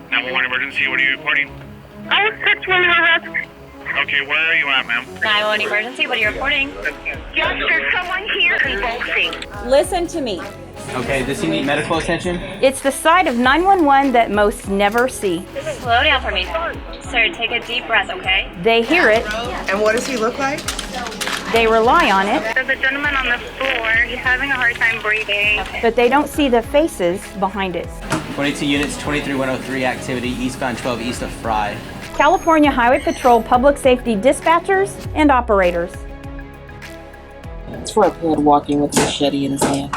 911 emergency, what are you reporting? I was sexually harassed. Okay, where are you at, ma'am? 911 emergency, what are you reporting? Yes, there's someone here convulsing. Listen to me. Okay, does he need medical attention? It's the side of 911 that most never see. Slow down for me. Sir, take a deep breath, okay? They hear it. And what does he look like? They rely on it. There's a gentleman on the floor. He's having a hard time breathing. Okay. But they don't see the faces behind it. 22 units, 23103 activity, eastbound 12 east of Fry. California Highway Patrol public safety dispatchers and operators. It's for a pair walking with a machete in his hand.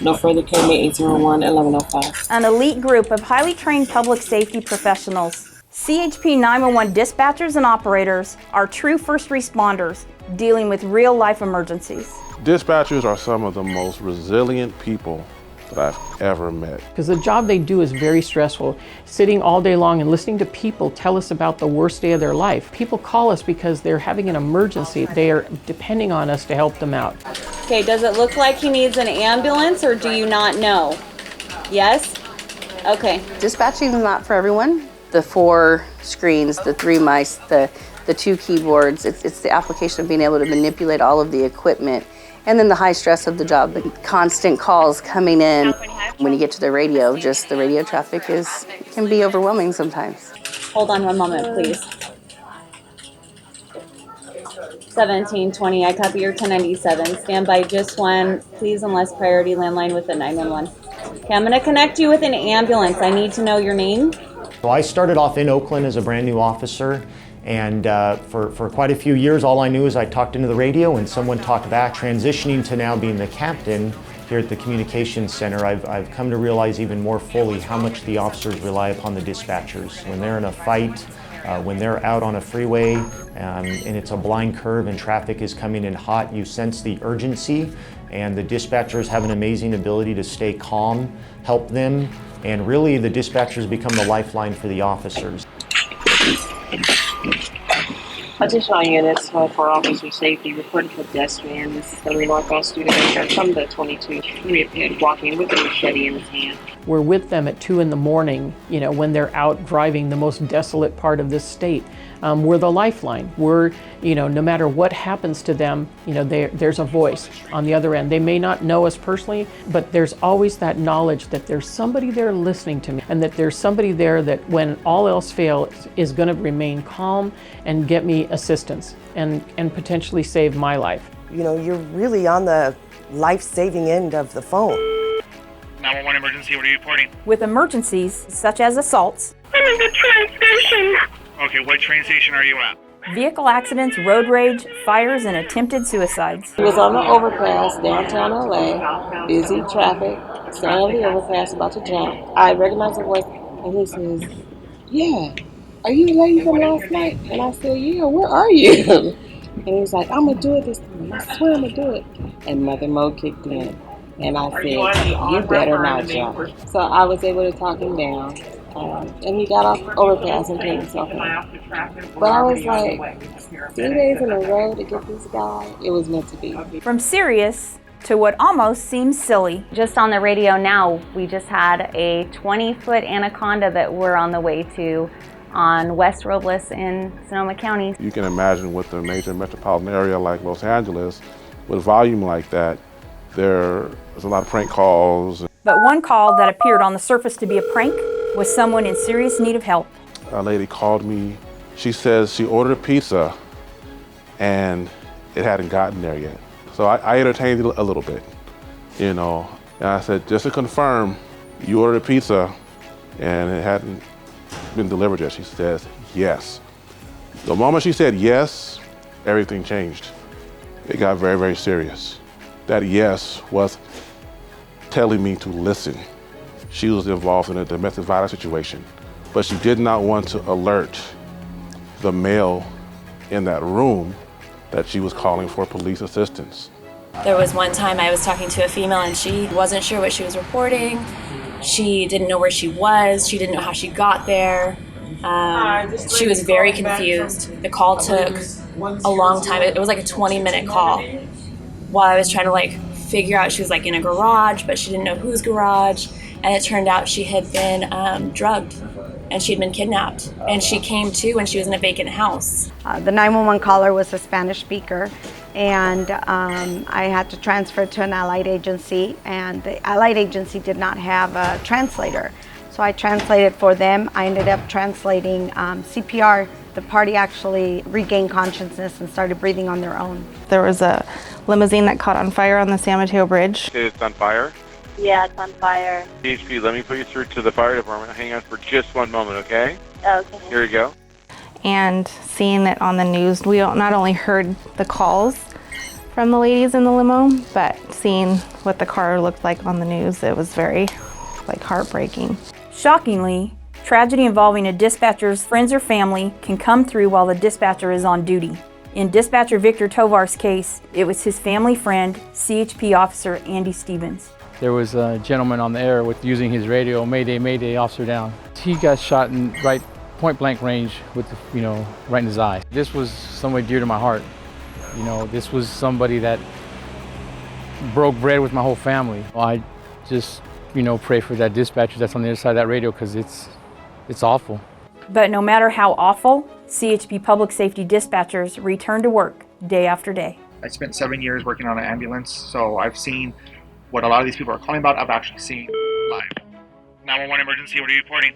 No further came 801-1105. An elite group of highly trained public safety professionals. CHP 911 dispatchers and operators are true first responders dealing with real-life emergencies. Dispatchers are some of the most resilient people that I've ever met. Because the job they do is very stressful. Sitting all day long and listening to people tell us about the worst day of their life. People call us because they're having an emergency. They are depending on us to help them out. Okay, does it look like he needs an ambulance or do you not know? Yes? Okay. Dispatching is not for everyone. The 4 screens, the 3 mice, the 2 keyboards, it's the application of being able to manipulate all of the equipment. And then the high stress of the job, the constant calls coming in. When you get to the radio, just the radio traffic can be overwhelming sometimes. Hold on one moment, please. 1720, I copy your 1097. Stand by just one, please, unless priority landline with the 911. Okay, I'm gonna connect you with an ambulance. I need to know your name. So I started off in Oakland as a brand new officer. And for quite a few years, all I knew is I talked into the radio and someone talked back. Transitioning to now being the captain here at the communications center, I've come to realize even more fully how much the officers rely upon the dispatchers. When they're in a fight, when they're out on a freeway and it's a blind curve and traffic is coming in hot, you sense the urgency, and the dispatchers have an amazing ability to stay calm, help them, and really the dispatchers become the lifeline for the officers. Additional units for officer safety reported for pedestrian. This is the northbound student from the 22 reappeared walking with a machete in his hand. We're with them at 2 in the morning, when they're out driving the most desolate part of this state. We're the lifeline. We're, no matter what happens to them, there's a voice on the other end. They may not know us personally, but there's always that knowledge that there's somebody there listening to me, and that there's somebody there that when all else fails is going to remain calm and get me assistance and potentially save my life. You're really on the life-saving end of the phone. 911 emergency, what are you reporting? With emergencies such as assaults, I'm in the train station. Okay, what train station are you at? vehicle accidents, road rage, fires, and attempted suicides. He was on the overpass downtown LA, busy traffic, standing on the overpass about to jump. I recognized the voice and he says, "Yeah, are you the lady from last night?" And I said, "Yeah, where are you?" And he's like, "I'm gonna do it this time. I swear I'm gonna do it." And Mother Mo kicked in. And I said, "You better not jump." So I was able to talk him down. And he got off overpass and came himself in. But I was like, 3 days in a row to get this guy, it was meant to be. From serious to what almost seems silly. Just on the radio now, we just had a 20-foot anaconda that we're on the way to on West Robles in Sonoma County. You can imagine with a major metropolitan area like Los Angeles, with volume like that, there's a lot of prank calls. But one call that appeared on the surface to be a prank was someone in serious need of help. A lady called me. She says she ordered a pizza and it hadn't gotten there yet. So I entertained it a little bit, and I said, just to confirm, you ordered a pizza and it hadn't been delivered yet. She says, yes. The moment she said yes, everything changed. It got very, very serious. That yes was telling me to listen. She was involved in a domestic violence situation, but she did not want to alert the male in that room that she was calling for police assistance. There was one time I was talking to a female and she wasn't sure what she was reporting. She didn't know where she was. She didn't know how she got there. She was very confused. The call took a long time. It was like a 20-minute call while I was trying to figure out she was like in a garage, but she didn't know whose garage. And it turned out she had been drugged and she had been kidnapped. And she came to when she was in a vacant house. The 911 caller was a Spanish speaker, and I had to transfer to an allied agency, and the allied agency did not have a translator. So I translated for them. I ended up translating CPR. The party actually regained consciousness and started breathing on their own. There was a limousine that caught on fire on the San Mateo Bridge. It's on fire? Yeah, it's on fire. CHP, let me put you through to the fire department. Hang on for just one moment, okay? Okay. Here you go. And seeing it on the news, we not only heard the calls from the ladies in the limo, but seeing what the car looked like on the news, it was very heartbreaking. Shockingly, tragedy involving a dispatcher's friends or family can come through while the dispatcher is on duty. In dispatcher Victor Tovar's case, it was his family friend, CHP officer Andy Stevens. There was a gentleman on the air with using his radio, "Mayday, Mayday, officer down." He got shot in right point blank range with, right in his eye. This was somebody dear to my heart. This was somebody that broke bread with my whole family. I just, pray for that dispatcher that's on the other side of that radio, because it's awful. But no matter how awful, CHP public safety dispatchers return to work day after day. I spent 7 years working on an ambulance, so I've seen what a lot of these people are calling about. I've actually seen live. 911 emergency, what are you reporting?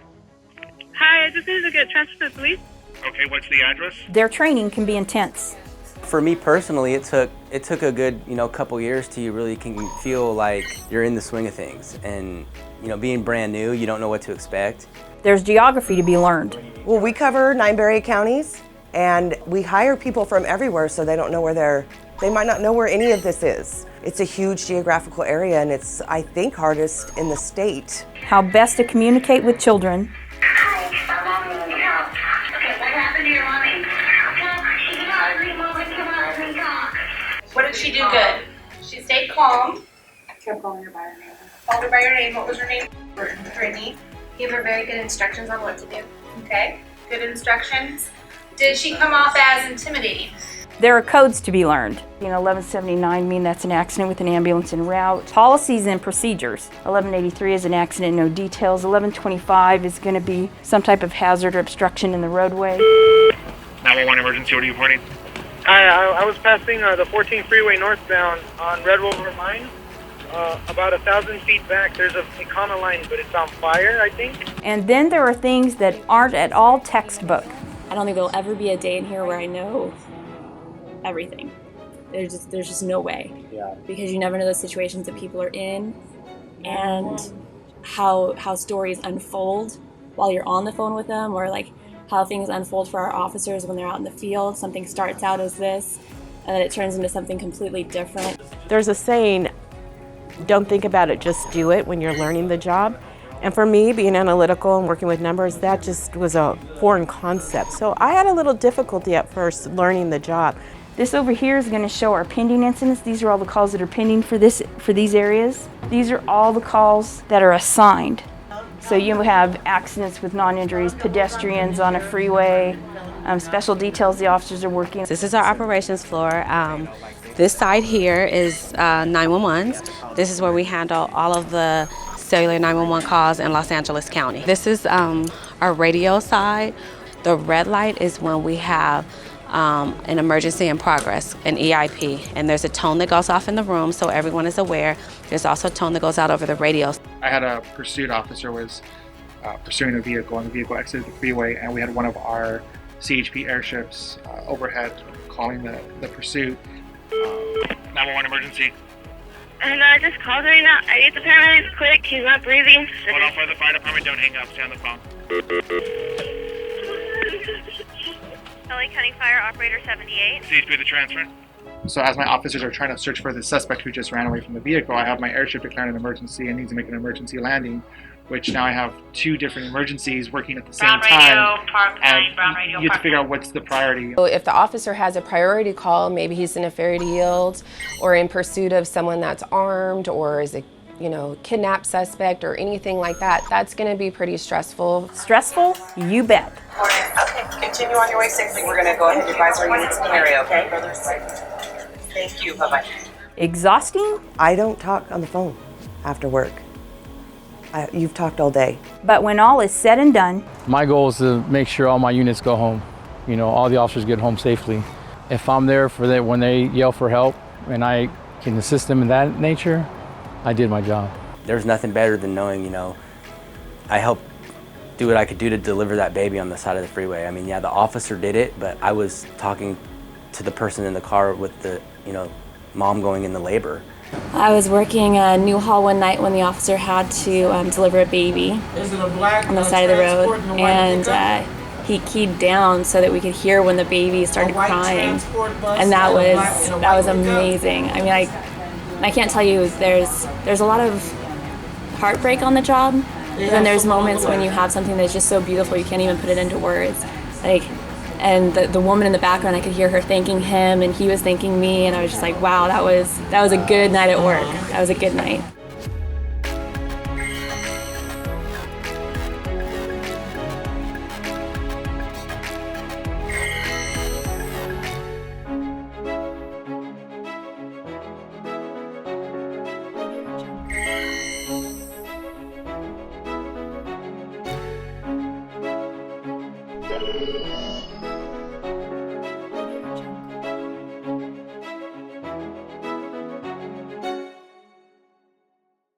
Hi, I just need to get transferred to the police. Okay, what's the address? Their training can be intense. For me personally, it took a good couple years till you really can feel like you're in the swing of things. And being brand new, you don't know what to expect. There's geography to be learned. Well, we cover 9 Berry counties, and we hire people from everywhere, so they don't know where they might not know where any of this is. It's a huge geographical area, and it's, I think, hardest in the state. How best to communicate with children. What did she do good? She stayed calm. I kept calling her by her name. Called her by her name. What was her name? Brittany. Gave her very good instructions on what to do. Okay? Good instructions. Did she come off as intimidating? There are codes to be learned. 1179 mean that's an accident with an ambulance en route. Policies and procedures. 1183 is an accident, no details. 1125 is going to be some type of hazard or obstruction in the roadway. 911 emergency, what are you reporting? I was passing the 14 freeway northbound on Red Rover Mine. About 1,000 feet back, there's a Econo line, but it's on fire, I think. And then there are things that aren't at all textbook. I don't think there'll ever be a day in here where I know everything. There's just no way. Yeah. Because you never know the situations that people are in and how stories unfold while you're on the phone with them, or like how things unfold for our officers when they're out in the field. Something starts out as this and then it turns into something completely different. There's a saying, don't think about it, just do it when you're learning the job. And for me, being analytical and working with numbers, that just was a foreign concept. So I had a little difficulty at first learning the job. This over here is going to show our pending incidents. These are all the calls that are pending for these areas. These are all the calls that are assigned. So you have accidents with non-injuries, pedestrians on a freeway, special details the officers are working. This is our operations floor. This side here is 911s. This is where we handle all of the cellular 911 calls in Los Angeles County. This is our radio side. The red light is when we have an emergency in progress, an EIP, and there's a tone that goes off in the room so everyone is aware. There's also a tone that goes out over the radio. I had a pursuit officer was pursuing a vehicle, and the vehicle exited the freeway, and we had one of our CHP airships overhead calling the pursuit. 911 emergency. And I just called right now. I need the paramedics quick. He's not breathing. Hold on for the fire department. Don't hang up. Stay on the phone. LA County Fire Operator 78. CHP the transfer. So as my officers are trying to search for the suspect who just ran away from the vehicle, I have my airship declaring an emergency and needs to make an emergency landing, which now I have two different emergencies working at the same time. And you have to figure out what's the priority. So if the officer has a priority call, maybe he's in a ferry to yield or in pursuit of someone that's armed or is a kidnapped suspect or anything like that, that's going to be pretty stressful. Stressful? You bet. Okay, continue on your way safely. We're going to go ahead and advise our units in the area, okay? Thank you. Bye-bye. exhausting. I don't talk on the phone after work. You've talked all day. But when all is said and done, My goal is to make sure all my units go home. You know, all the officers get home safely. If I'm there for them when they yell for help and I can assist them in that nature, I did my job. There's nothing better than knowing, you know, I helped do what I could do to deliver that baby on the side of the freeway. I mean, yeah, the officer did it, but I was talking to the person in the car with the, you know, mom going into labor. I was working a new hall one night when the officer had to deliver a baby on the side of the road, and he keyed down so that we could hear when the baby started crying, and that was amazing. I mean, I can't tell you, there's a lot of heartbreak on the job, but then there's moments when you have something that's just so beautiful you can't even put it into words. Like, and the woman in the background, I could hear her thanking him and he was thanking me, and I was just like, wow, that was a good night at work. That was a good night.